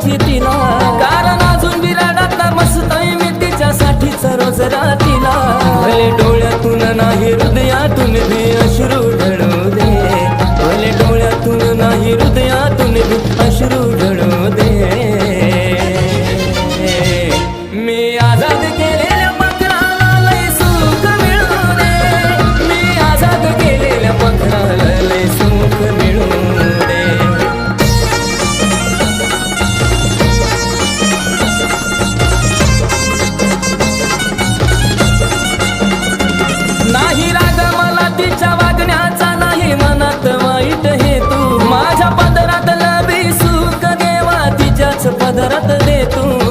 पाशी तिला, कारण अजून बिराडातला मस्तय मी तिच्यासाठीच रोज रातीला. भले डोळ्यातून नाही हृदयातून भी अश्रू ढळू दे, भले डोळ्यातून नाही हृदयातून भी अश्रू ढळू दे. मी आजाद केलेल्या पाखराला लय सुख मिळू दे, मी आजाद केलेल्या पाखराला लय सुख मिळू दे. नाही राग मला तिच्या वागण्याचा, नाही मनात वाईट हेतू. माझ्या पदरात लबी सुख देवा तिच्याच पदरात दे तू.